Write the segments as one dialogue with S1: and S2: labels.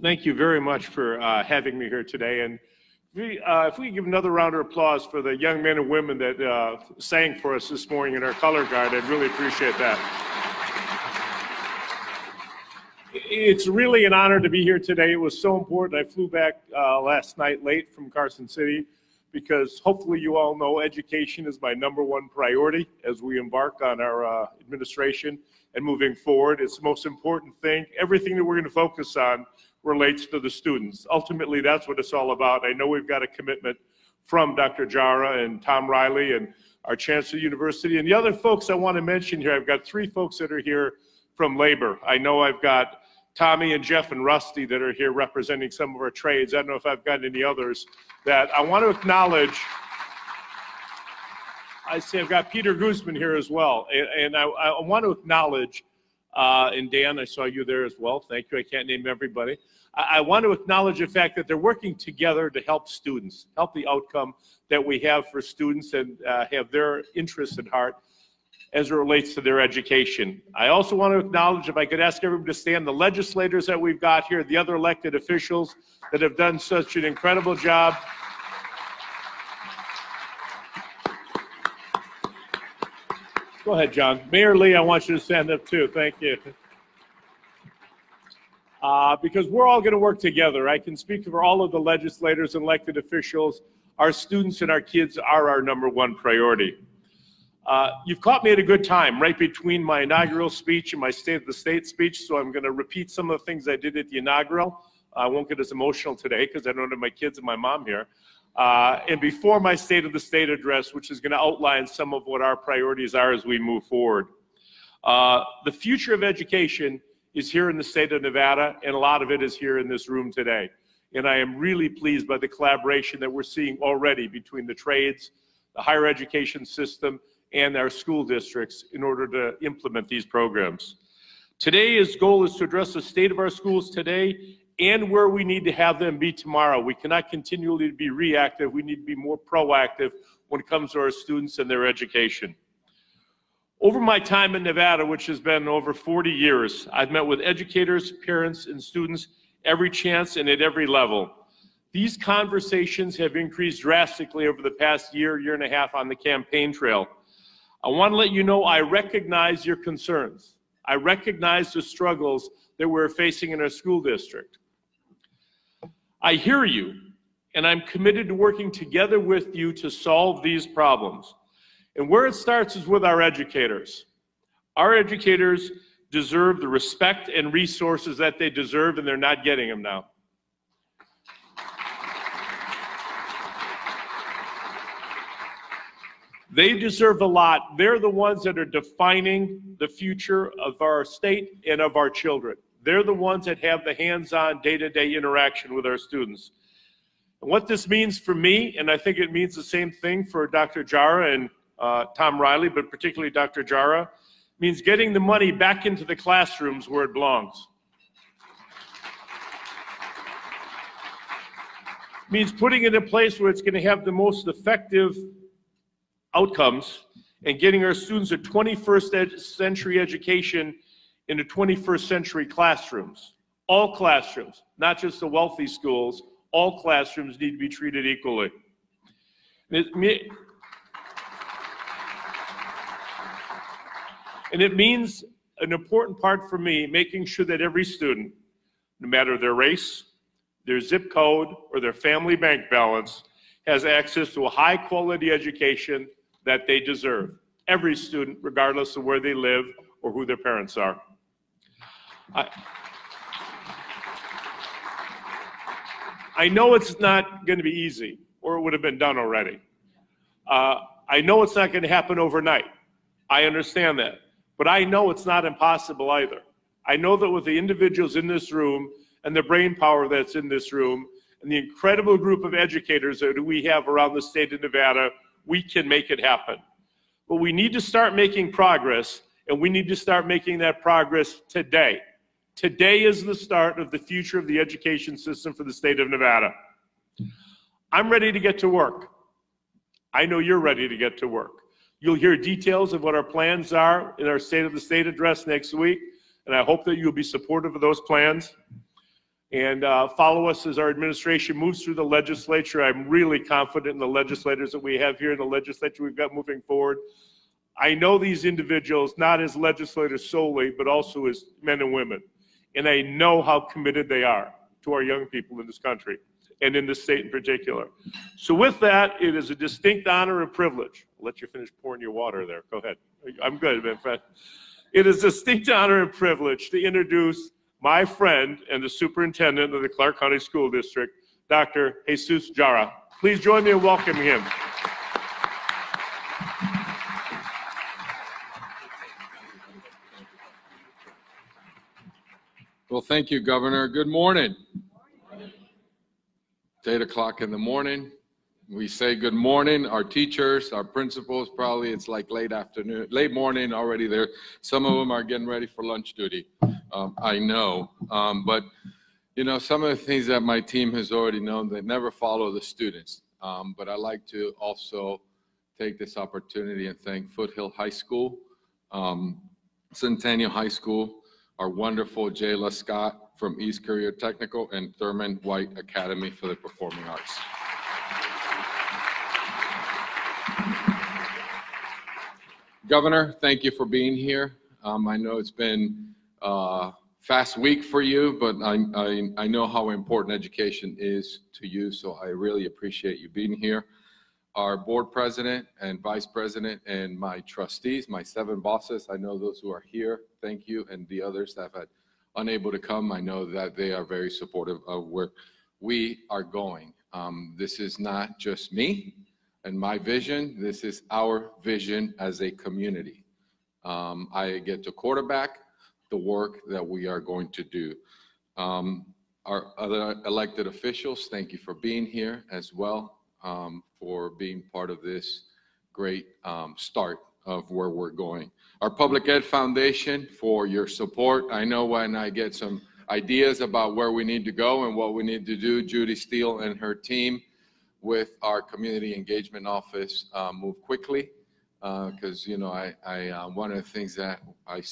S1: Thank you very much for having me here today. And if we give another round of applause for the young men and women that sang for us this morning in our color guard, I'd really appreciate that. It's really an honor to be here today. It was so important. I flew back last night late from Carson City because hopefully you all know education is my #1 priority as we embark on our administration and moving forward. It's the most important thing. Everything that we're going to focus on relates to the students. Ultimately, that's what it's all about. I know we've got a commitment from Dr. Jara and Tom Riley and our Chancellor University. And the other folks I want to mention here, I've got 3 folks that are here from labor. I know I've got Tommy and Jeff and Rusty that are here representing some of our trades. I don't know if I've got any others that I want to acknowledge. I see I've got Peter Guzman here as well. And I want to acknowledge, and Dan, I saw you there as well. Thank you. I can't name everybody. I want to acknowledge the fact that they're working together to help students, help the outcome that we have for students and have their interests at heart as it relates to their education. I also want to acknowledge, if I could ask everybody to stand, the legislators that we've got here, the other elected officials that have done such an incredible job. Go ahead, John. Mayor Lee, I want you to stand up too. Thank you. Because we're all going to work together. I can speak for all of the legislators and elected officials. Our students and our kids are our #1 priority. You've caught me at a good time, right between my inaugural speech and my State of the State speech, so I'm going to repeat some of the things I did at the inaugural. I won't get as emotional today because I don't have my kids and my mom here. And before my State of the State address, which is going to outline some of what our priorities are as we move forward. The future of education is here in the state of Nevada, and a lot of it is here in this room today. And I am really pleased by the collaboration that we're seeing already between the trades, the higher education system, and our school districts in order to implement these programs. Today's goal is to address the state of our schools today and where we need to have them be tomorrow. We cannot continually be reactive. We need to be more proactive when it comes to our students and their education. Over my time in Nevada, which has been over 40 years, I've met with educators, parents, and students every chance and at every level. These conversations have increased drastically over the past year, year and a half on the campaign trail. I want to let you know I recognize your concerns. I recognize the struggles that we're facing in our school district. I hear you, and I'm committed to working together with you to solve these problems. And where it starts is with our educators. Our educators deserve the respect and resources that they deserve, and they're not getting them now. They deserve a lot. They're the ones that are defining the future of our state and of our children. They're the ones that have the hands-on, day-to-day interaction with our students. And what this means for me, and I think it means the same thing for Dr. Jara and Tom Riley, but particularly Dr. Jara, means getting the money back into the classrooms where it belongs. Means putting it in a place where it's going to have the most effective outcomes and getting our students a 21st century education into 21st century classrooms. All classrooms, not just the wealthy schools, all classrooms need to be treated equally. And it means an important part for me, making sure that every student, no matter their race, their zip code, or their family bank balance, has access to a high quality education that they deserve. Every student, regardless of where they live or who their parents are. I know it's not going to be easy, or it would have been done already. I know it's not going to happen overnight. I understand that. But I know it's not impossible either. I know that with the individuals in this room and the brain power that's in this room and the incredible group of educators that we have around the state of Nevada, we can make it happen. But we need to start making progress, and we need to start making that progress today. Today is the start of the future of the education system for the state of Nevada. I'm ready to get to work. I know you're ready to get to work. You'll hear details of what our plans are in our State of the State address next week, and I hope that you'll be supportive of those plans. and follow us as our administration moves through the legislature. I'm really confident in the legislators that we have here in the legislature we've got moving forward. I know these individuals not as legislators solely, but also as men and women. And I know how committed they are to our young people in this country and in this state in particular. So with that, it is a distinct honor and privilege. I'll let you finish pouring your water there. Go ahead. I'm good, man. It is a distinct honor and privilege to introduce my friend and the superintendent of the Clark County School District, Dr. Jesus Jara. Please join me in welcoming him.
S2: Well, thank you, Governor. Good morning. It's 8 o'clock in the morning. We say good morning. Our teachers, our principals, probably it's like late afternoon, late morning already there. Some of them are getting ready for lunch duty. I know. But, you know, some of the things that my team has already known, they never follow the students. But I like to also take this opportunity and thank Foothill High School, Centennial High School, our wonderful Jayla Scott from East Career Technical, and Thurman White Academy for the Performing Arts. Governor, thank you for being here. I know it's been a fast week for you, but I know how important education is to you, so I really appreciate you being here. Our board president and vice president and my trustees, my 7 bosses, I know those who are here, thank you, and the others that have been unable to come, I know that they are very supportive of where we are going. This is not just me and my vision, this is our vision as a community. I get to quarterback the work that we are going to do. Our other elected officials, thank you for being here as well. For being part of this great start of where we're going. Our Public Ed Foundation for your support. I know when I get some ideas about where we need to go and what we need to do, Judy Steele and her team with our Community Engagement Office move quickly because, you know, one of the things that I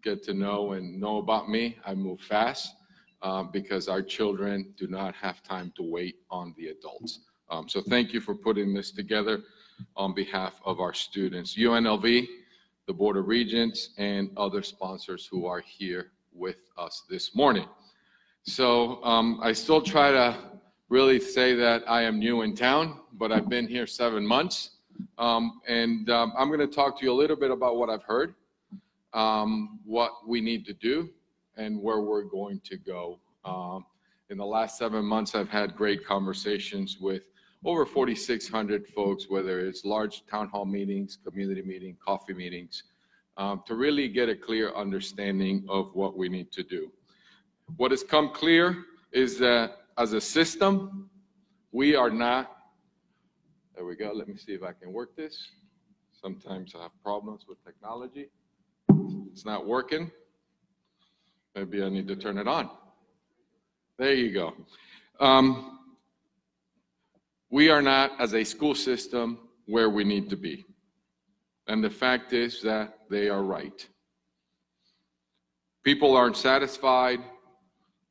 S2: get to know and know about me, I move fast because our children do not have time to wait on the adults. So thank you for putting this together on behalf of our students, UNLV, the Board of Regents, and other sponsors who are here with us this morning. So I still try to really say that I am new in town, but I've been here 7 months. I'm going to talk to you a little bit about what I've heard, what we need to do, and where we're going to go. In the last 7 months, I've had great conversations with over 4,600 folks, whether it's large town hall meetings, community meetings, coffee meetings, to really get a clear understanding of what we need to do. What has come clear is that as a system, we are not, there we go, let me see if I can work this. Sometimes I have problems with technology. It's not working. Maybe I need to turn it on. There you go. We are not, as a school system, where we need to be. And the fact is that they are right. People aren't satisfied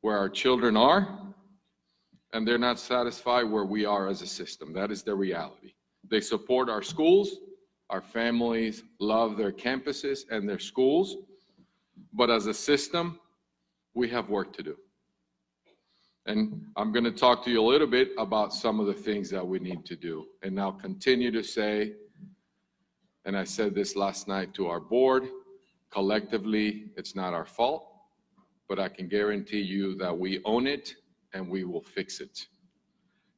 S2: where our children are, and they're not satisfied where we are as a system. That is the reality. They support our schools, our families love their campuses and their schools, but as a system, we have work to do. And I'm going to talk to you a little bit about some of the things that we need to do. And I'll continue to say, and I said this last night to our board, collectively, it's not our fault, but I can guarantee you that we own it and we will fix it.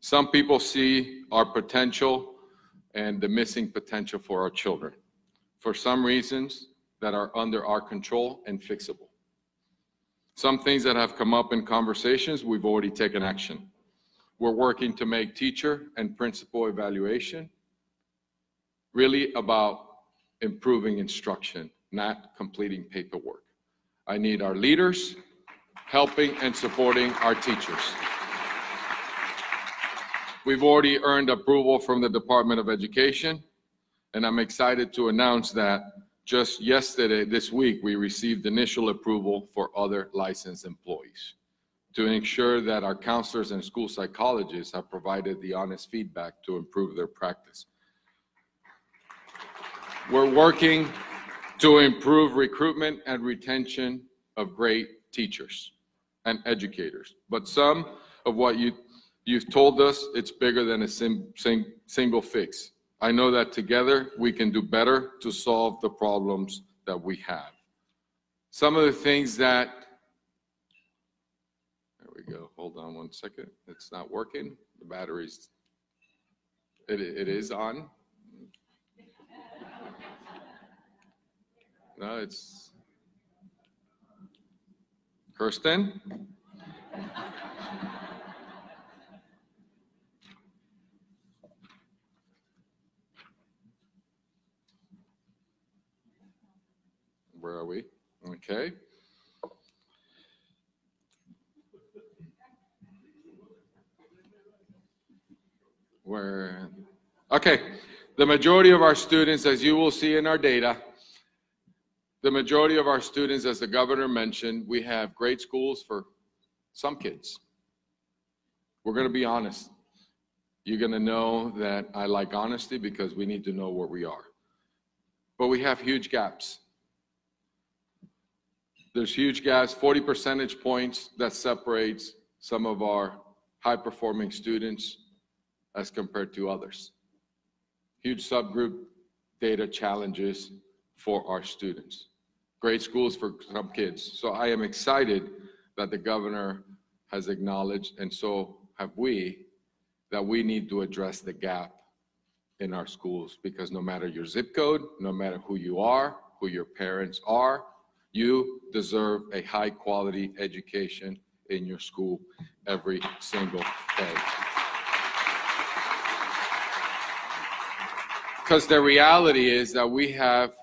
S2: Some people see our potential and the missing potential for our children for some reasons that are under our control and fixable. Some things that have come up in conversations, we've already taken action. We're working to make teacher and principal evaluation really about improving instruction, not completing paperwork. I need our leaders helping and supporting our teachers. We've already earned approval from the Department of Education, and I'm excited to announce that just yesterday, this week, we received initial approval for other licensed employees. to ensure that our counselors and school psychologists have provided the honest feedback to improve their practice. We're working to improve recruitment and retention of great teachers and educators. But some of what you've told us, it's bigger than a single fix. I know that together we can do better to solve the problems that we have. Some of the things that, there we go, hold on one second. It's not working. The battery's, it is on. No, it's, Kirsten? Where are we? Okay. Okay. The majority of our students, as you will see in our data, the majority of our students, as the governor mentioned, we have great schools for some kids. We're going to be honest. You're going to know that I like honesty because we need to know where we are. But we have huge gaps. There's huge gaps, 40 percentage points that separates some of our high-performing students as compared to others. Huge subgroup data challenges for our students. Great schools for some kids. So I am excited that the governor has acknowledged, and so have we, that we need to address the gap in our schools, because no matter your zip code, no matter who you are, who your parents are, you deserve a high quality education in your school every single day. Because the reality is that we have,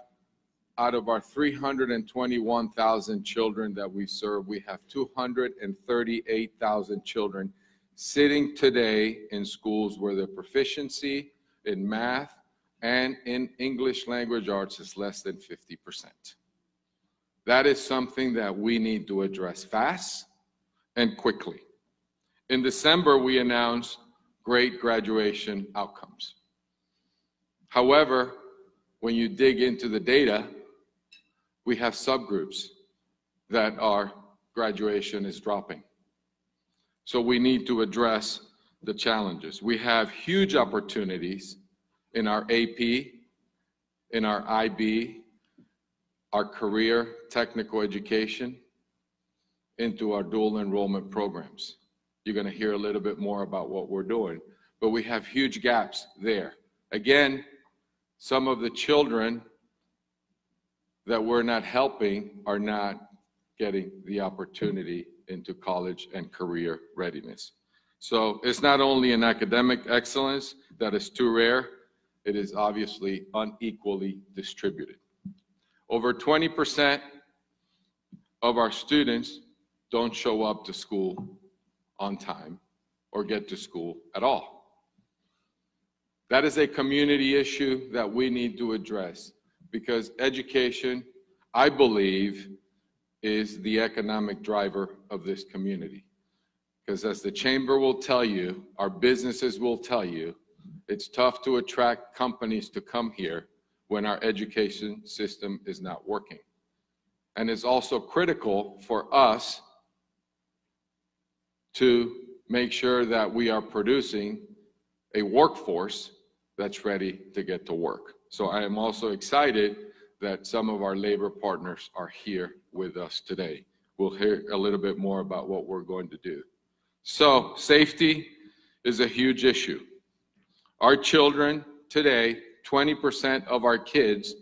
S2: out of our 321,000 children that we serve, we have 238,000 children sitting today in schools where their proficiency in math and in English language arts is less than 50%. That is something that we need to address fast and quickly. In December, we announced great graduation outcomes. However, when you dig into the data, we have subgroups that our graduation is dropping. So we need to address the challenges. We have huge opportunities in our AP, in our IB, our career technical education, into our dual enrollment programs. You're going to hear a little bit more about what we're doing, but we have huge gaps there. Again, some of the children that we're not helping are not getting the opportunity into college and career readiness. So it's not only an academic excellence that is too rare, it is obviously unequally distributed. Over 20% of our students don't show up to school on time or get to school at all. That is a community issue that we need to address, because education, I believe, is the economic driver of this community. Because as the chamber will tell you, our businesses will tell you, it's tough to attract companies to come here when our education system is not working. And it's also critical for us to make sure that we are producing a workforce that's ready to get to work. So I am also excited that some of our labor partners are here with us today. We'll hear a little bit more about what we're going to do. So safety is a huge issue. Our children today, 20% of our kids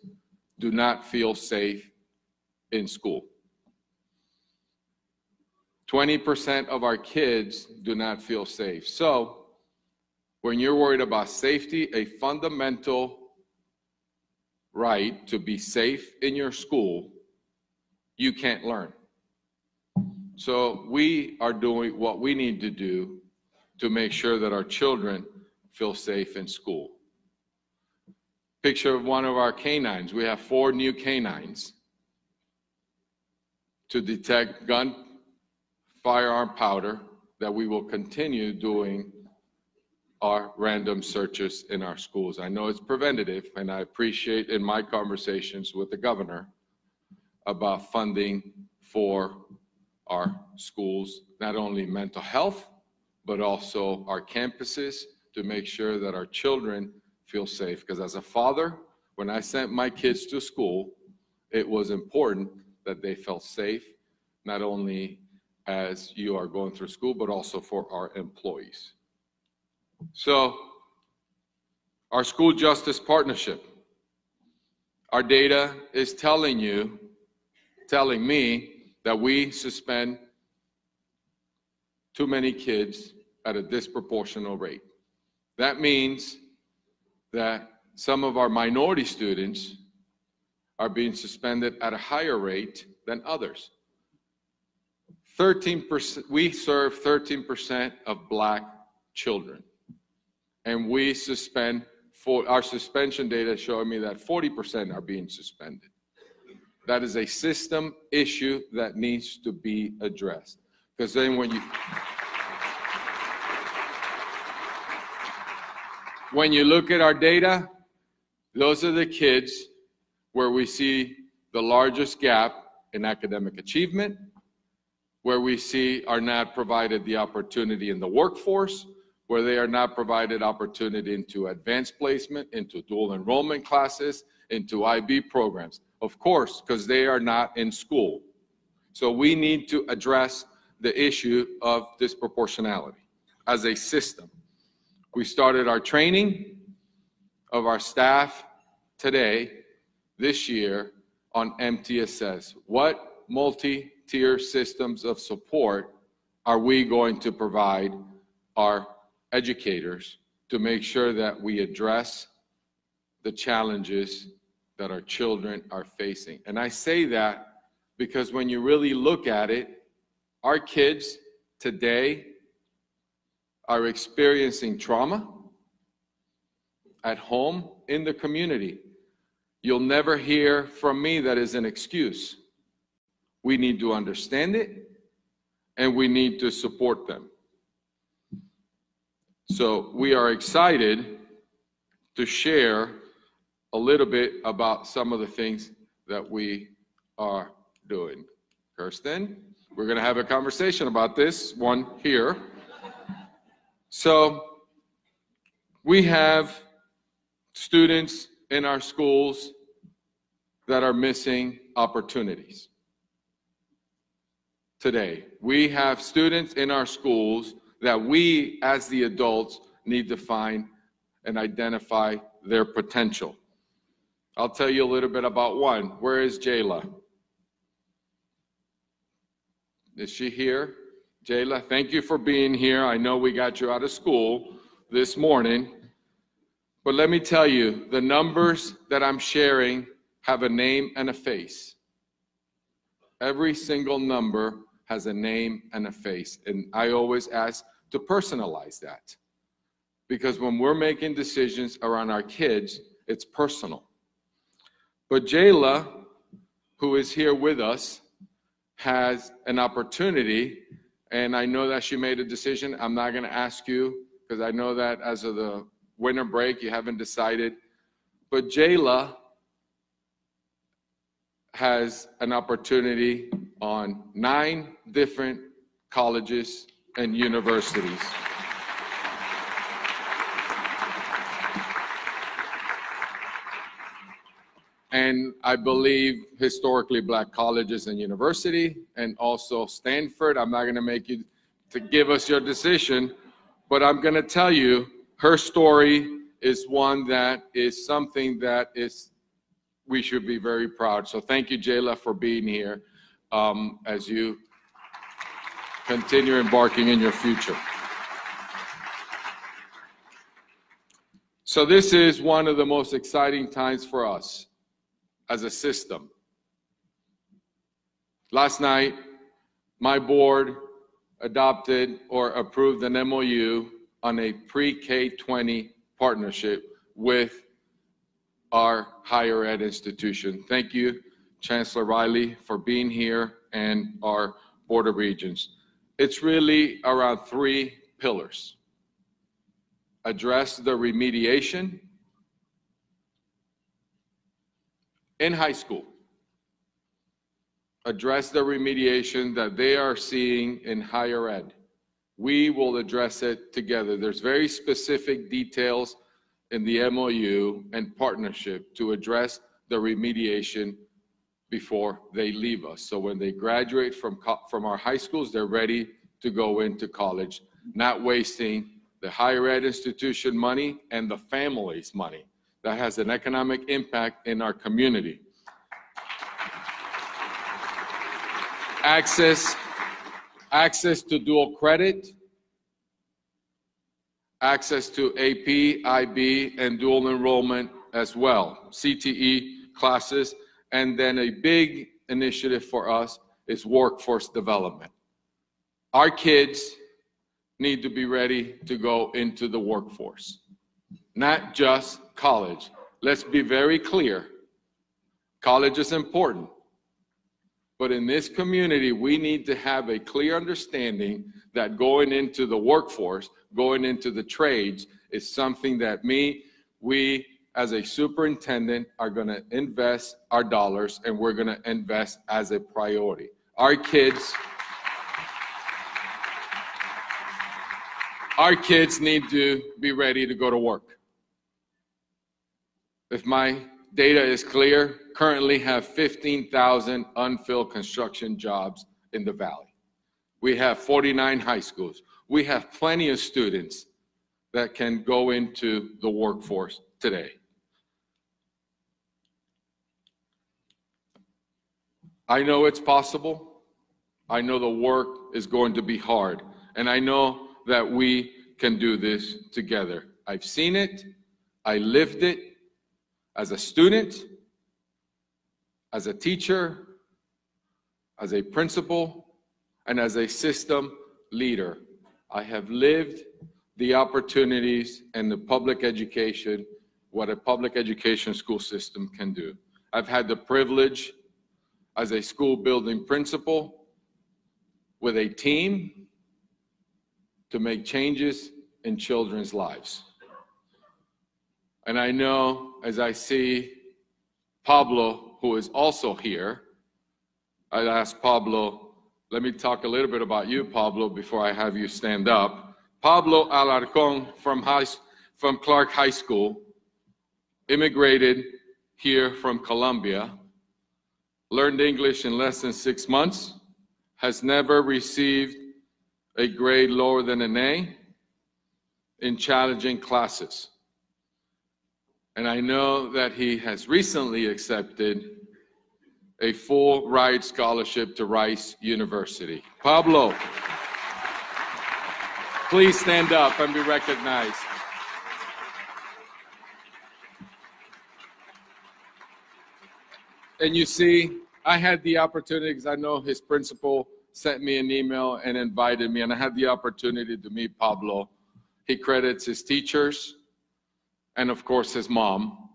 S2: do not feel safe in school. 20% of our kids do not feel safe. So when you're worried about safety, a fundamental right to be safe in your school, you can't learn. So we are doing what we need to do to make sure that our children feel safe in school. Picture of one of our canines. We have 4 new canines to detect gun firearm powder, that we will continue doing our random searches in our schools. I know it's preventative, and I appreciate in my conversations with the governor about funding for our schools, not only mental health, but also our campuses, to make sure that our children feel safe. Because as a father, when I sent my kids to school, it was important that they felt safe, not only as you are going through school, but also for our employees. So, our school justice partnership. Our data is telling me that we suspend too many kids at a disproportionate rate. That means that some of our minority students are being suspended at a higher rate than others. 13%, we serve 13% of Black children. And we suspend, our suspension data showing me that 40% are being suspended. That is a system issue that needs to be addressed. Because then when you look at our data, those are the kids where we see the largest gap in academic achievement, where we see are not provided the opportunity in the workforce, where they are not provided opportunity into advanced placement, into dual enrollment classes, into IB programs. Of course, because they are not in school. So we need to address the issue of disproportionality as a system. We started our training of our staff today, this year, on MTSS. What multi-tier systems of support are we going to provide our educators to make sure that we address the challenges that our children are facing? And I say that because when you really look at it, our kids today are experiencing trauma at home, in the community. You'll never hear from me that is an excuse. We need to understand it, and we need to support them. So we are excited to share a little bit about some of the things that we are doing. Kirsten, we're going to have a conversation about this one here. So we have students in our schools that are missing opportunities. Today, we have students in our schools that we, as the adults, need to find and identify their potential. I'll tell you a little bit about one. Where is Jayla? Is she here? Jayla, thank you for being here. I know we got you out of school this morning, but let me tell you, the numbers that I'm sharing have a name and a face. Every single number has a name and a face, and I always ask to personalize that, because when we're making decisions around our kids, it's personal. But Jayla, who is here with us, has an opportunity, and I know that she made a decision. I'm not going to ask you, because I know that as of the winter break, you haven't decided. But Jayla has an opportunity on 9 different colleges and universities. And I believe historically Black colleges and university, and also Stanford. I'm not going to make you to give us your decision, but I'm going to tell you her story is one that is something that is we should be very proud. So thank you, Jayla, for being here as you continue embarking in your future. So this is one of the most exciting times for us as a system. Last night, my board adopted or approved an MOU on a pre-K-20 partnership with our higher ed institution. Thank you, Chancellor Riley, for being here, and our Board of Regents. it's really around three pillars. Address the remediation in high school. Address the remediation that they are seeing in higher ed. We will address it together. There's very specific details in the MOU and partnership to address the remediation before they leave us. So when they graduate from our high schools, they're ready to go into college, not wasting the higher ed institution money and the family's money. That has an economic impact in our community. Access to dual credit, access to AP, IB, and dual enrollment as well, CTE classes. And then a big initiative for us is workforce development. Our kids need to be ready to go into the workforce, not just college. Let's be very clear. College is important. But in this community, we need to have a clear understanding that going into the workforce, going into the trades, is something that we as a superintendent are going to invest our dollars, and we're going to invest as a priority. Our kids need to be ready to go to work. If my data is clear, currently have 15,000 unfilled construction jobs in the Valley. We have 49 high schools. We have plenty of students that can go into the workforce today. I know it's possible. I know the work is going to be hard. And I know that we can do this together. I've seen it. I lived it as a student, as a teacher, as a principal, and as a system leader. I have lived the opportunities and the public education, what a public education school system can do. I've had the privilege as a school building principal with a team to make changes in children's lives. And I know as I see Pablo, who is also here, I'd ask Pablo, let me talk a little bit about you, Pablo, before I have you stand up. Pablo Alarcon from Clark High School, immigrated here from Colombia, learned English in less than 6 months, has never received a grade lower than an A in challenging classes. And I know that he has recently accepted a full ride scholarship to Rice University. Pablo, please stand up and be recognized. And you see, I had the opportunity, because I know his principal sent me an email and invited me, and I had the opportunity to meet Pablo. He credits his teachers and, of course, his mom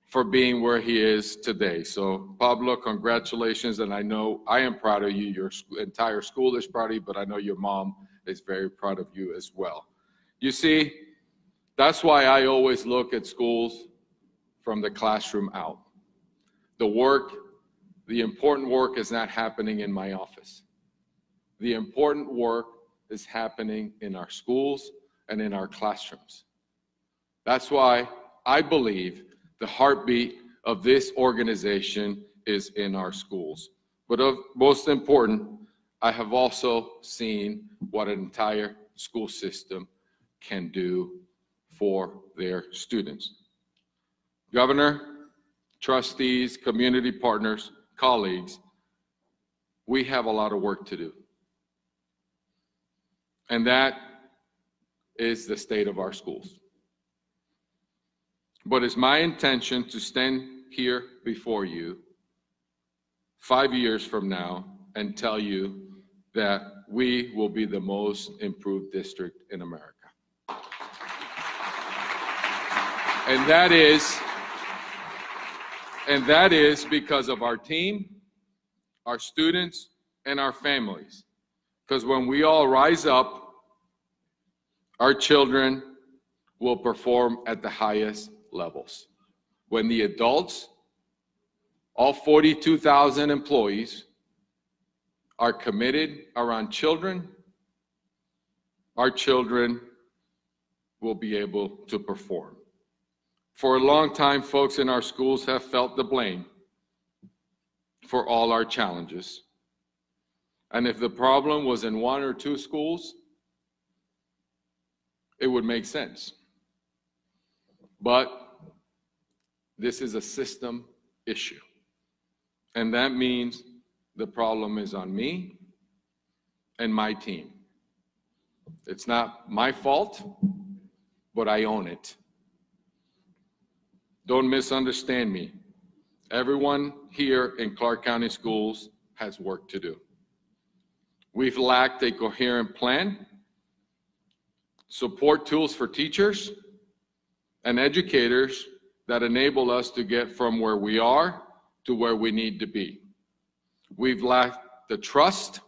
S2: for being where he is today. So, Pablo, congratulations, and I know I am proud of you. Your entire school is proud of you, but I know your mom is very proud of you as well. You see, that's why I always look at schools from the classroom out. The work, the important work is not happening in my office. The important work is happening in our schools and in our classrooms. That's why I believe the heartbeat of this organization is in our schools. But most important, I have also seen what an entire school system can do for their students. Governor, trustees, community partners, colleagues, we have a lot of work to do. And that is the state of our schools. But it's my intention to stand here before you 5 years from now and tell you that we will be the most improved district in America. And that is because of our team, our students, and our families. Because when we all rise up, our children will perform at the highest levels. When the adults, all 42,000 employees, are committed around children, our children will be able to perform. For a long time, folks in our schools have felt the blame for all our challenges. And if the problem was in one or two schools, it would make sense. But this is a system issue. And that means the problem is on me and my team. It's not my fault, but I own it. Don't misunderstand me. Everyone here in Clark County Schools has work to do. We've lacked a coherent plan, support tools for teachers and educators that enable us to get from where we are to where we need to be. We've lacked the trust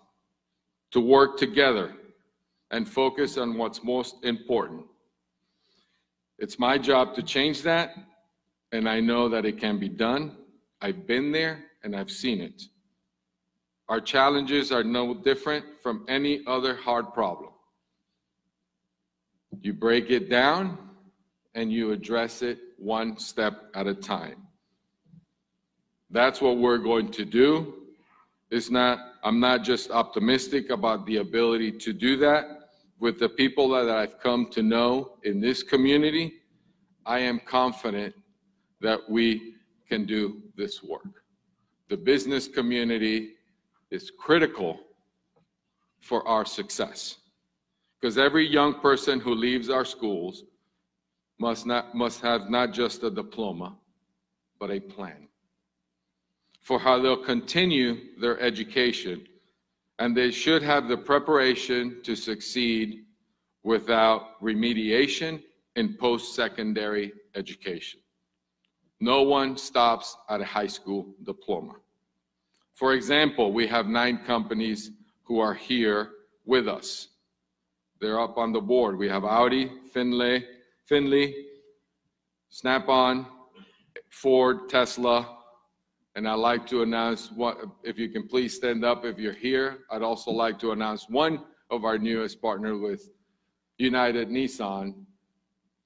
S2: to work together and focus on what's most important. It's my job to change that, and I know that it can be done. I've been there and I've seen it. Our challenges are no different from any other hard problem. You break it down and you address it one step at a time. That's what we're going to do. I'm not just optimistic about the ability to do that. With the people that I've come to know in this community, I am confident that we can do this work. The business community is critical for our success, because every young person who leaves our schools must have not just a diploma, but a plan for how they'll continue their education, and they should have the preparation to succeed without remediation in post-secondary education. No one stops at a high school diploma. For example, we have 9 companies who are here with us. They're up on the board. We have Audi, Finley, Snap-on, Ford, Tesla, and I'd like to announce, if you can please stand up if you're here. I'd also like to announce one of our newest partners with United Nissan.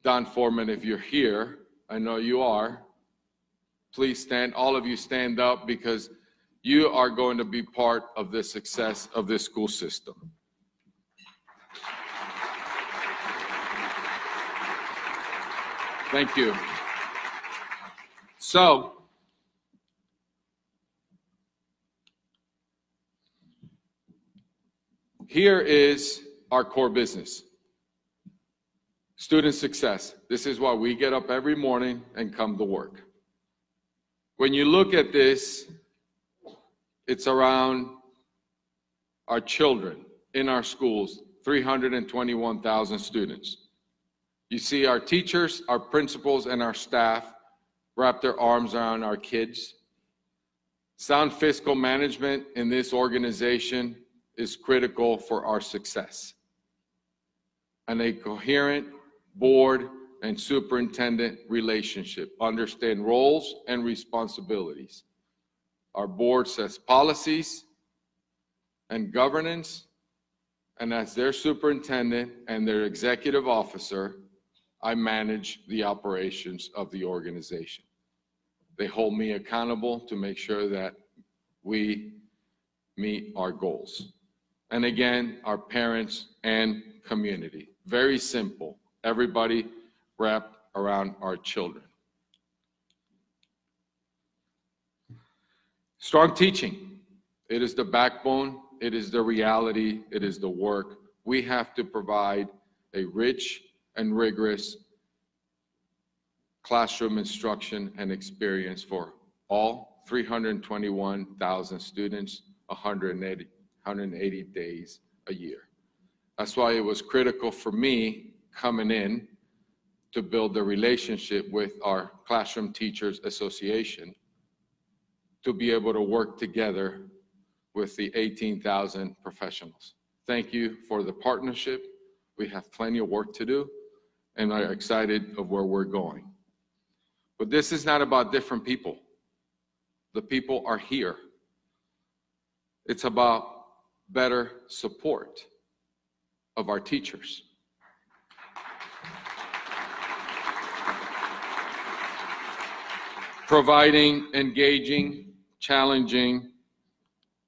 S2: Don Foreman, if you're here, I know you are. Please stand, all of you stand up, because you are going to be part of the success of this school system. Thank you. So, here is our core business. Student success. This is why we get up every morning and come to work. When you look at this, it's around our children in our schools, 321,000 students. You see our teachers, our principals, and our staff wrap their arms around our kids. Sound fiscal management in this organization is critical for our success. And a coherent board and superintendent relationship. Understand roles and responsibilities. Our board sets policies and governance, and as their superintendent and their executive officer, I manage the operations of the organization. They hold me accountable to make sure that we meet our goals. And again, our parents and community. Very simple. Everybody wrapped around our children. Strong teaching. It is the backbone. It is the reality. It is the work. We have to provide a rich and rigorous classroom instruction and experience for all 321,000 students, 180 days a year. That's why it was critical for me coming in to build a relationship with our Classroom Teachers Association to be able to work together with the 18,000 professionals. Thank you for the partnership. We have plenty of work to do, and I'm excited of where we're going. But this is not about different people. The people are here. It's about better support of our teachers. Providing engaging, challenging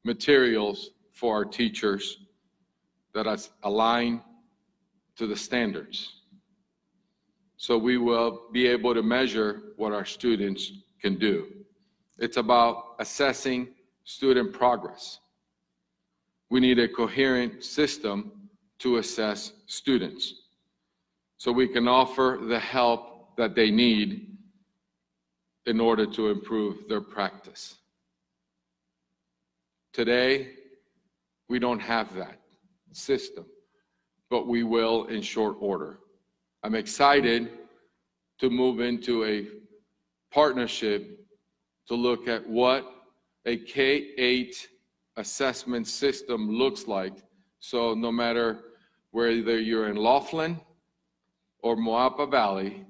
S2: materials for our teachers that are aligned to the standards. So we will be able to measure what our students can do. It's about assessing student progress. We need a coherent system to assess students so we can offer the help that they need in order to improve their practice. Today, we don't have that system, but we will in short order. I'm excited to move into a partnership to look at what a K-8 assessment system looks like. So no matter whether you're in Laughlin or Moapa Valley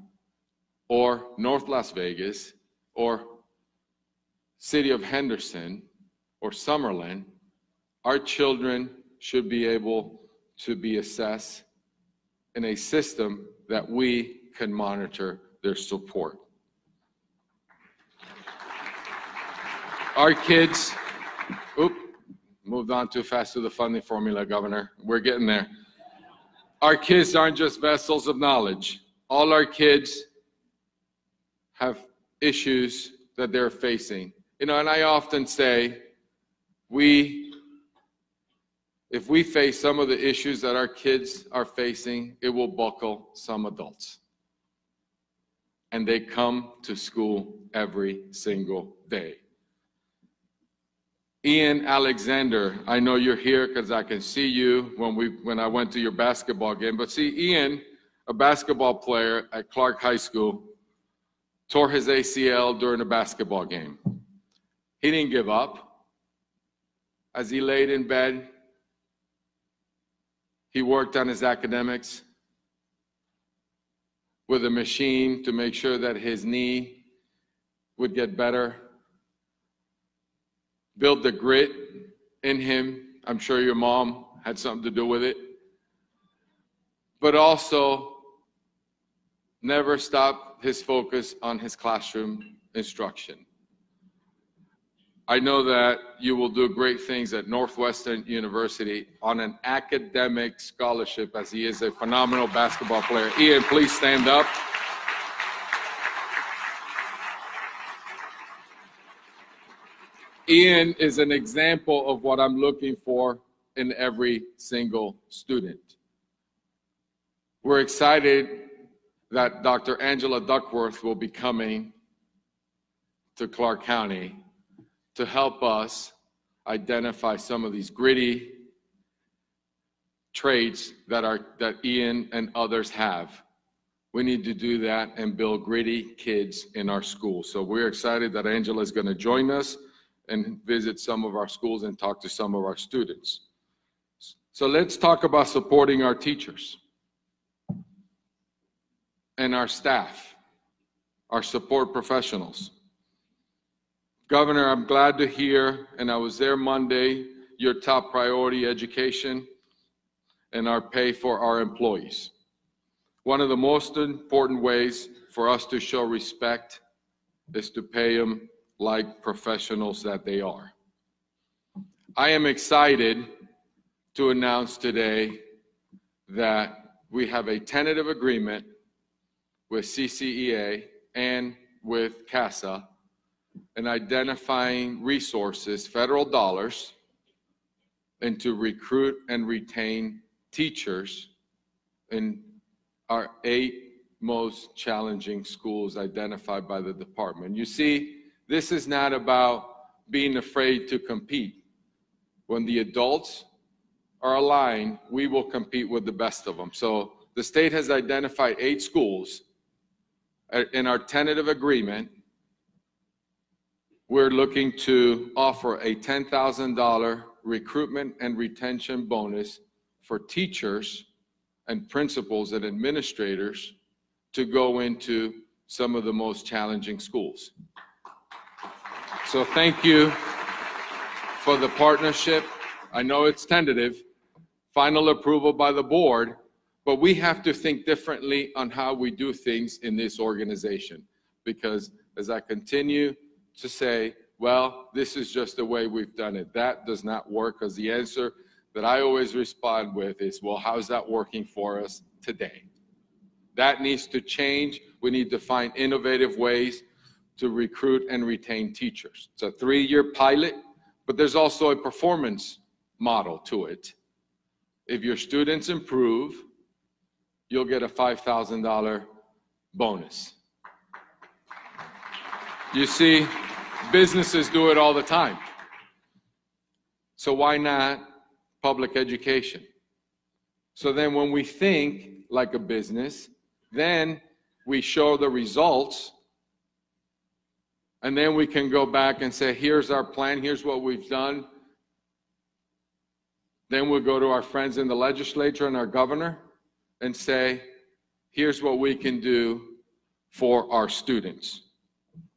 S2: or North Las Vegas or City of Henderson or Summerlin, our children should be able to be assessed in a system that we can monitor their support. Our kids, moved on too fast to the funding formula, Governor. We're getting there. Our kids aren't just vessels of knowledge. All our kids have issues that they're facing. You know, and I often say, if we face some of the issues that our kids are facing, it will buckle some adults. And they come to school every single day. Ian Alexander, I know you're here because I can see you when I went to your basketball game. But see, Ian, a basketball player at Clark High School, tore his ACL during a basketball game. He didn't give up. As he laid in bed, he worked on his academics with a machine to make sure that his knee would get better. Built the grit in him. I'm sure your mom had something to do with it. But also never stopped his focus on his classroom instruction. I know that you will do great things at Northwestern University on an academic scholarship, as he is a phenomenal basketball player. Ian, please stand up. Ian is an example of what I'm looking for in every single student. We're excited that Dr. Angela Duckworth will be coming to Clark County to help us identify some of these gritty traits that Ian and others have. We need to do that and build gritty kids in our schools. So we're excited that Angela is going to join us and visit some of our schools and talk to some of our students. So let's talk about supporting our teachers and our staff, our support professionals. Governor, I'm glad to hear, and I was there Monday, your top priority, education and our pay for our employees. One of the most important ways for us to show respect is to pay them like professionals that they are. I am excited to announce today that we have a tentative agreement with CCEA and with CASA in identifying resources, federal dollars, and to recruit and retain teachers in our 8 most challenging schools identified by the department. You see, this is not about being afraid to compete. When the adults are aligned, we will compete with the best of them. So the state has identified 8 schools. In our tentative agreement, we're looking to offer a $10,000 recruitment and retention bonus for teachers and principals and administrators to go into some of the most challenging schools. So thank you for the partnership. I know it's tentative, final approval by the board, but we have to think differently on how we do things in this organization. Because as I continue to say, well, this is just the way we've done it, that does not work, because the answer that I always respond with is, well, how's that working for us today? That needs to change. We need to find innovative ways to recruit and retain teachers. It's a 3-year pilot, but there's also a performance model to it. If your students improve, you'll get a $5,000 bonus. You see, businesses do it all the time. So why not public education? So then when we think like a business, then we show the results, and then we can go back and say, here's our plan, here's what we've done. Then we'll go to our friends in the legislature and our governor and say, here's what we can do for our students.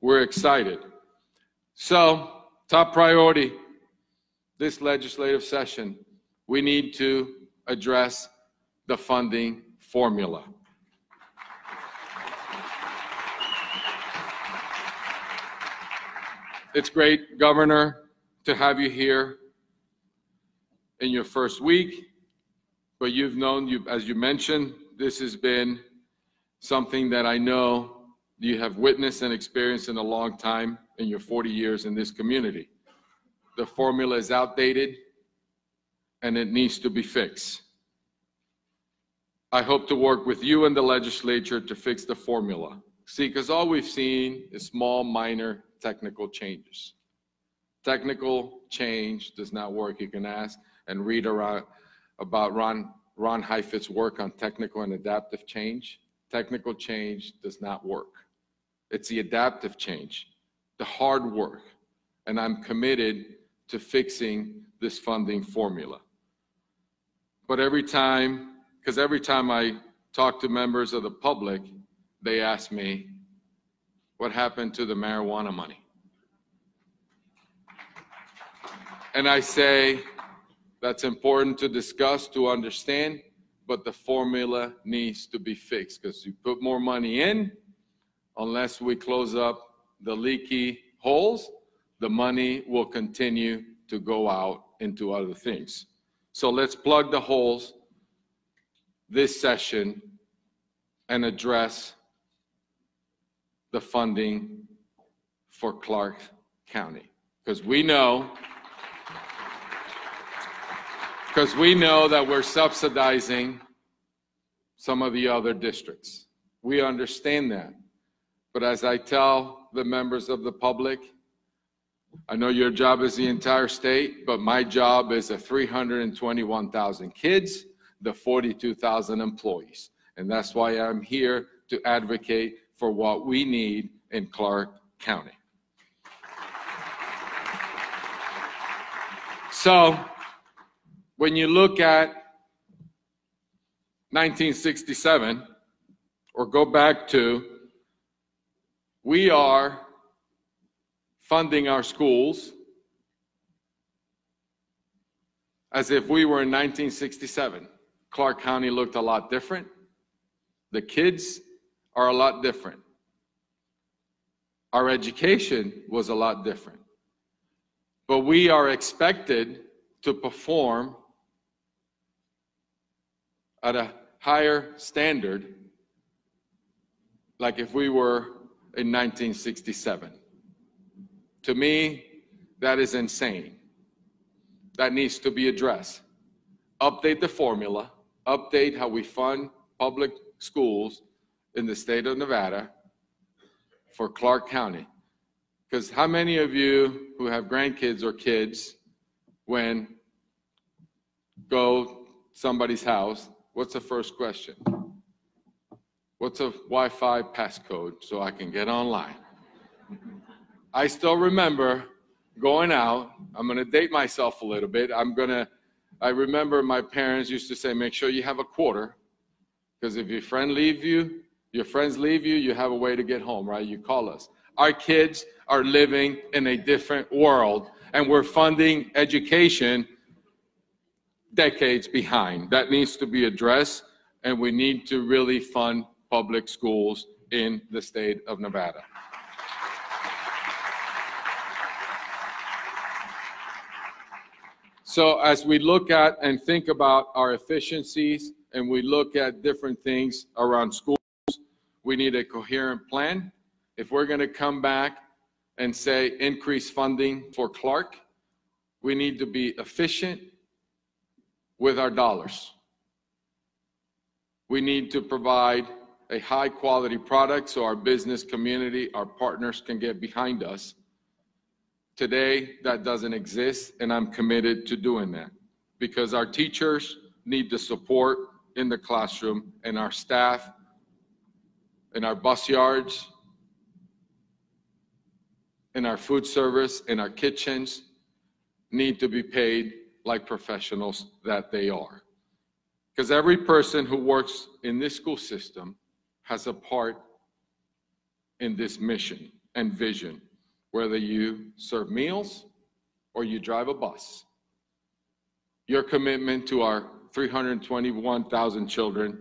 S2: We're excited. So, top priority this legislative session, we need to address the funding formula. It's great, Governor, to have you here in your first week, but you've known, as you mentioned, this has been something that I know you have witnessed and experienced in a long time in your 40 years in this community. The formula is outdated and it needs to be fixed. I hope to work with you and the legislature to fix the formula. See, because all we've seen is small, minor technical changes. Technical change does not work. You can ask and read about Ron Heifetz's work on technical and adaptive change. Technical change does not work. It's the adaptive change, the hard work. And I'm committed to fixing this funding formula. But every time I talk to members of the public, they ask me, what happened to the marijuana money? And I say, that's important to discuss, to understand, but the formula needs to be fixed, because you put more money in, unless we close up the leaky holes, the money will continue to go out into other things. So let's plug the holes this session and address the funding for Clark County. Because we know that we're subsidizing some of the other districts. We understand that. But as I tell the members of the public, I know your job is the entire state, but my job is the 321,000 kids, the 42,000 employees. And that's why I'm here to advocate for what we need in Clark County. So, when you look at 1967, or go back to, we are funding our schools as if we were in 1967. Clark County looked a lot different. The kids are a lot different. Our education was a lot different. But we are expected to perform at a higher standard, like if we were in 1967. To me, that is insane. That needs to be addressed. Update the formula, update how we fund public schools in the state of Nevada for Clark County. Because how many of you who have grandkids or kids, when go somebody's house, what's the first question? What's a Wi-Fi passcode so I can get online? I still remember going out. I'm going to date myself a little bit. I'm going to I remember my parents used to say, make sure you have a quarter, because if your friends leave you, you have a way to get home, right? You call us. Our kids are living in a different world, and we're funding education decades behind. That needs to be addressed, and we need to really fund public schools in the state of Nevada. So as we look at and think about our efficiencies, and we look at different things around schools, we need a coherent plan. If we're going to come back and say increase funding for Clark, we need to be efficient with our dollars. We need to provide a high quality product so our business community, our partners can get behind us. Today, that doesn't exist, and I'm committed to doing that because our teachers need the support in the classroom, and our staff in our bus yards, in our food service, in our kitchens need to be paid like professionals that they are. Because every person who works in this school system has a part in this mission and vision, whether you serve meals or you drive a bus. Your commitment to our 321,000 children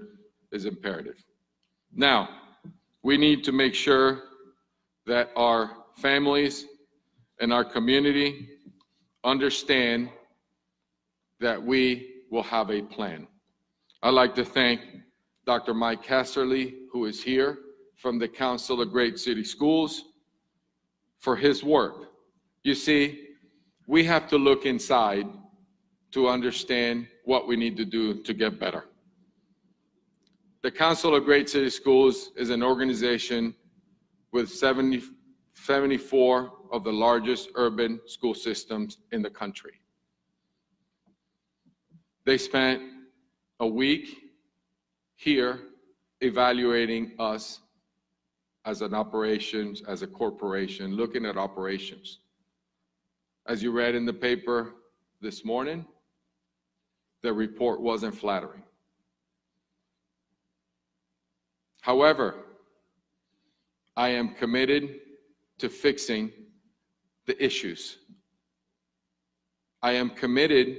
S2: is imperative. Now, we need to make sure that our families and our community understand that we will have a plan. I'd like to thank Dr. Mike Casserly, who is here from the Council of Great City Schools, for his work. You see, we have to look inside to understand what we need to do to get better. The Council of Great City Schools is an organization with 74 of the largest urban school systems in the country. They spent a week here evaluating us as an operations, as a corporation, looking at operations. As you read in the paper this morning, the report wasn't flattering. However, I am committed to fixing the issues. I am committed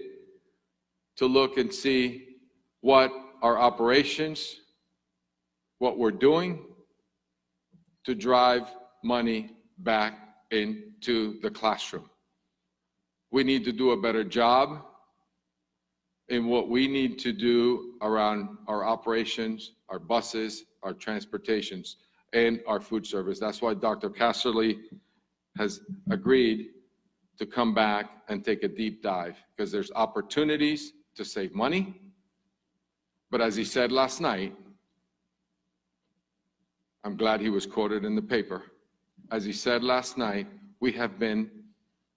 S2: to look and see what our operations, what we're doing to drive money back into the classroom. We need to do a better job in what we need to do around our operations, our buses, our transportations, and our food service. That's why Dr. Casserly has agreed to come back and take a deep dive, because there's opportunities to save money. But as he said last night, I'm glad he was quoted in the paper. As he said last night, we have been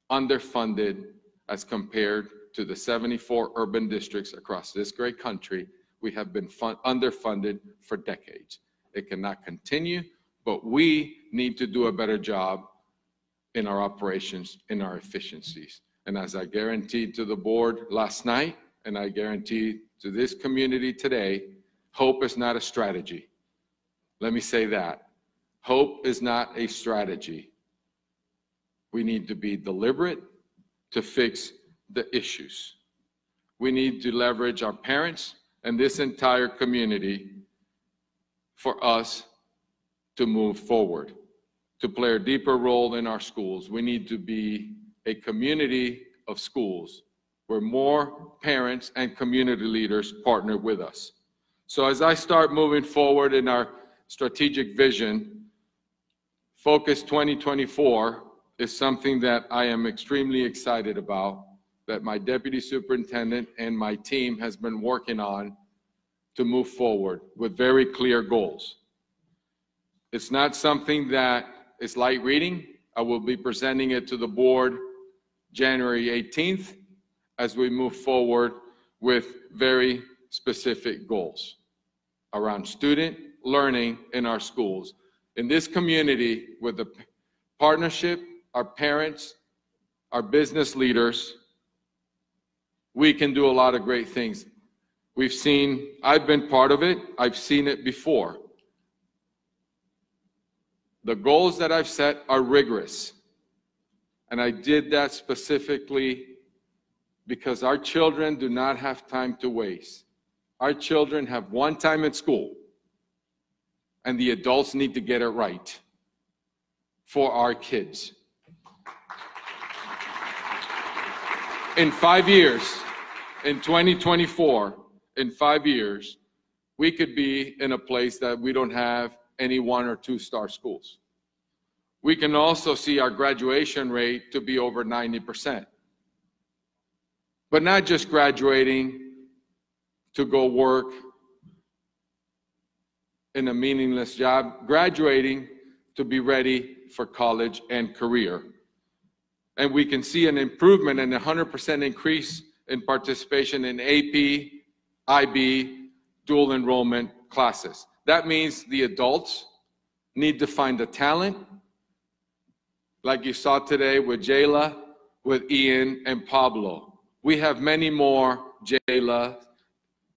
S2: underfunded as compared to the 74 urban districts across this great country. We have been underfunded for decades. It cannot continue, but we need to do a better job in our operations, in our efficiencies. And as I guaranteed to the board last night, and I guarantee to this community today, hope is not a strategy. Let me say that. Hope is not a strategy. We need to be deliberate to fix the issues. We need to leverage our parents and this entire community for us to move forward, to play a deeper role in our schools. We need to be a community of schools where more parents and community leaders partner with us. So as I start moving forward in our strategic vision, Focus 2024 is something that I am extremely excited about, that my deputy superintendent and my team has been working on to move forward with very clear goals. It's not something that is light reading. I will be presenting it to the board January 18th as we move forward with very specific goals around student learning in our schools. In this community, with the partnership, our parents, our business leaders, we can do a lot of great things. I've been part of it, I've seen it before. The goals that I've set are rigorous. And I did that specifically because our children do not have time to waste. Our children have one time at school, and the adults need to get it right for our kids. In 5 years, in 2024, in 5 years, we could be in a place that we don't have any 1 or 2 star schools. We can also see our graduation rate to be over 90%. But not just graduating to go work in a meaningless job, graduating to be ready for college and career. And we can see an improvement and 100% increase in participation in AP, IB, dual enrollment classes. That means the adults need to find the talent, like you saw today with Jayla, with Ian and Pablo. We have many more Jayla,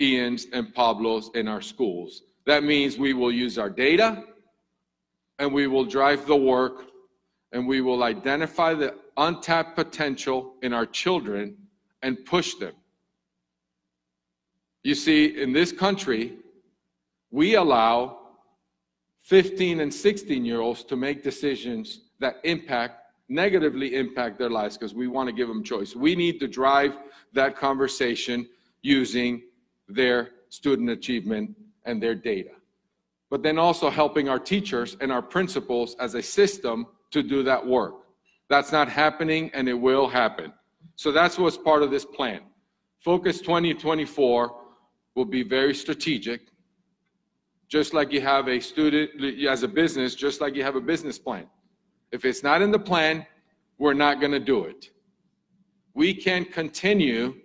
S2: Ians, and Pablos in our schools. That means we will use our data, and we will drive the work, and we will identify the untapped potential in our children and push them. You see, in this country, we allow 15 and 16-year-olds to make decisions that negatively impact their lives because we want to give them choice. We need to drive that conversation using their student achievement and their data. But then also helping our teachers and our principals as a system to do that work. That's not happening, and it will happen. So that's what's part of this plan. Focus 2024 will be very strategic, just like you have a student, as a business, just like you have a business plan. If it's not in the plan, we're not going to do it. We can't continue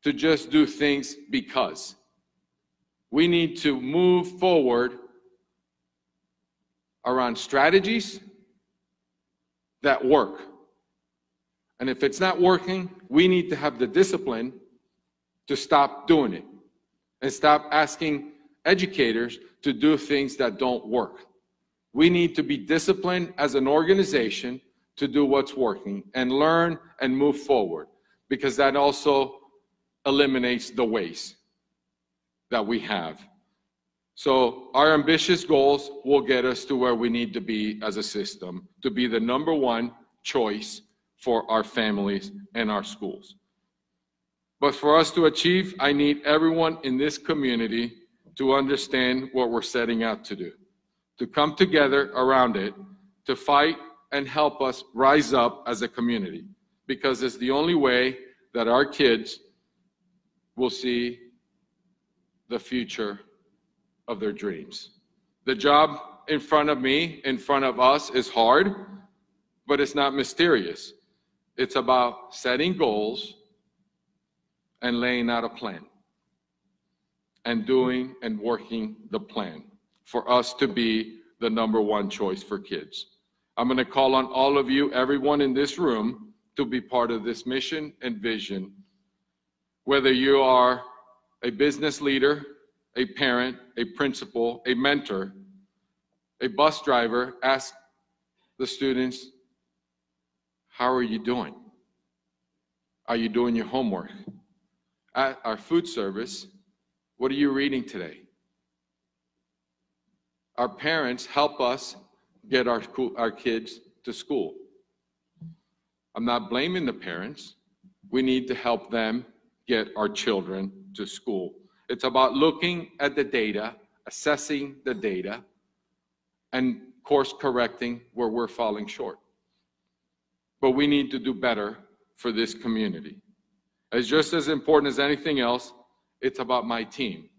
S2: to just do things because. We need to move forward around strategies that work. And if it's not working, we need to have the discipline to stop doing it and stop asking educators to do things that don't work. We need to be disciplined as an organization to do what's working and learn and move forward, because that also eliminates the waste that we have. So our ambitious goals will get us to where we need to be as a system, to be the #1 choice for our families and our schools. But for us to achieve, I need everyone in this community to understand what we're setting out to do, to come together around it, to fight and help us rise up as a community, because it's the only way that our kids will see the future of their dreams. The job in front of me, in front of us, is hard, but it's not mysterious. It's about setting goals and laying out a plan and doing and working the plan for us to be the #1 choice for kids. I'm going to call on all of you, everyone in this room, to be part of this mission and vision. Whether you are a business leader, a parent, a principal, a mentor, a bus driver, ask the students, how are you doing? Are you doing your homework? At our food service, what are you reading today? Our parents help us get our kids to school. I'm not blaming the parents. We need to help them get our children to school. It's about looking at the data, assessing the data, and course correcting where we're falling short. But we need to do better for this community. It's just as important as anything else, it's about my team,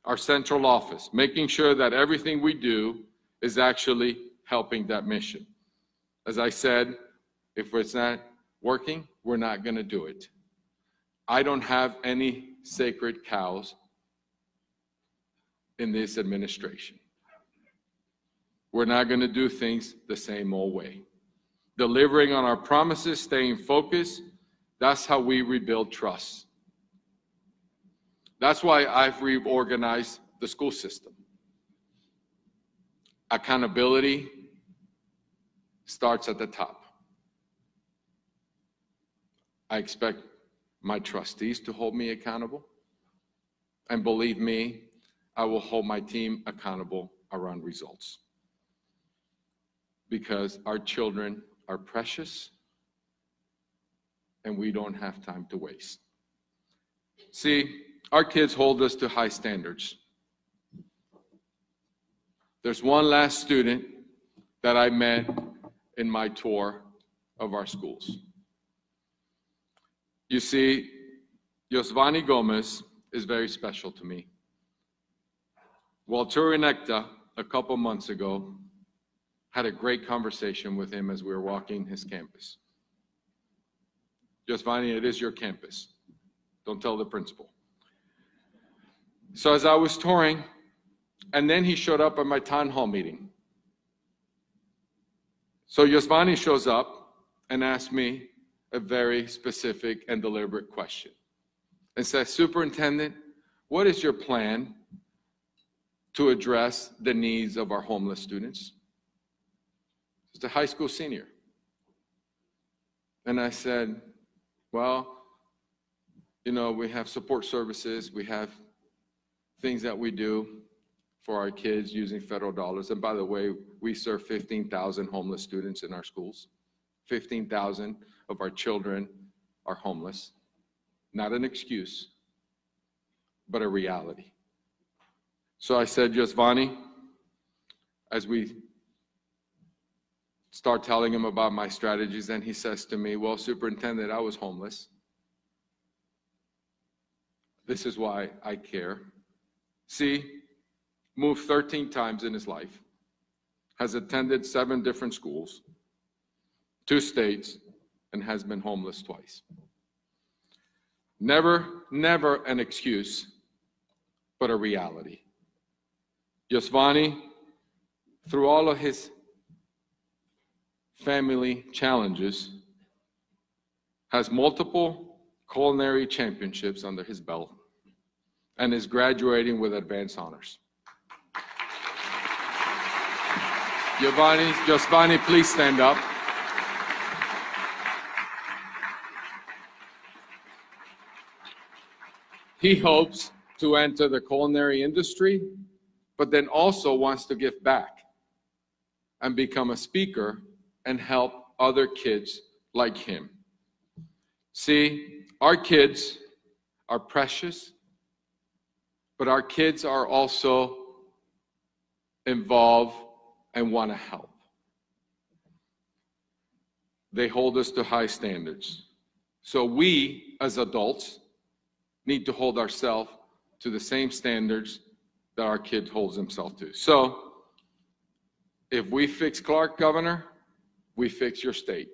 S2: our central office, making sure that everything we do is actually helping that mission. As I said, if it's not working, we're not going to do it. I don't have any sacred cows in this administration. We're not going to do things the same old way. Delivering on our promises, staying focused, That's how we rebuild trust. That's why I've reorganized the school system. Accountability starts at the top. I expect my trustees to hold me accountable. And believe me, I will hold my team accountable around results. Because our children are precious and we don't have time to waste. See, our kids hold us to high standards. There's one last student that I met in my tour of our schools. You see, Yosvani Gomez is very special to me. Walter Inecta, a couple months ago, had a great conversation with him as we were walking his campus. Yosvani, it is your campus. Don't tell the principal. So as I was touring, and then he showed up at my town hall meeting. So Yosvani shows up and asks me a very specific and deliberate question. And says, Superintendent, what is your plan to address the needs of our homeless students? He's a high school senior. And I said, well, you know, we have support services, we have things that we do for our kids using federal dollars. And by the way, we serve 15,000 homeless students in our schools. 15,000 of our children are homeless. Not an excuse, but a reality. So I said, Yosvani, as we start telling him about my strategies, and he says to me, well, Superintendent, I was homeless. This is why I care. See, moved 13 times in his life, has attended 7 different schools, 2 states, and has been homeless twice. Never an excuse, but a reality. Yosvani, through all of his family challenges, has multiple culinary championships under his belt and is graduating with advanced honors. Yosvani, please stand up. He hopes to enter the culinary industry, but then also wants to give back and become a speaker and help other kids like him. See, our kids are precious, but our kids are also involved and want to help. They hold us to high standards. So we, as adults, need to hold ourselves to the same standards that our kid holds himself to. So if we fix Clark, Governor, we fix your state.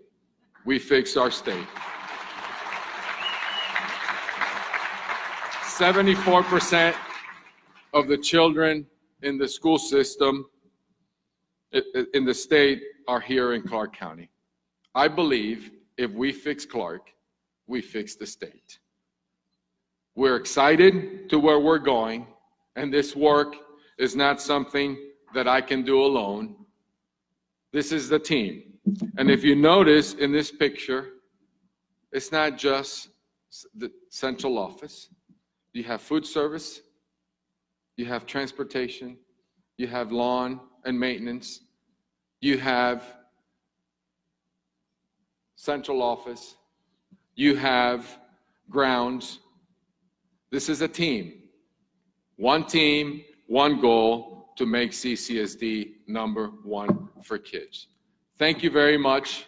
S2: We fix our state. 74% of the children in the school system in the state are here in Clark County. I believe if we fix Clark, we fix the state. We're excited to where we're going, and this work is not something that I can do alone. This is the team. And if you notice in this picture, it's not just the central office. You have food service, you have transportation, you have lawn and maintenance, you have central office, you have grounds. This is a team. One team, one goal to make CCSD #1 for kids. Thank you very much.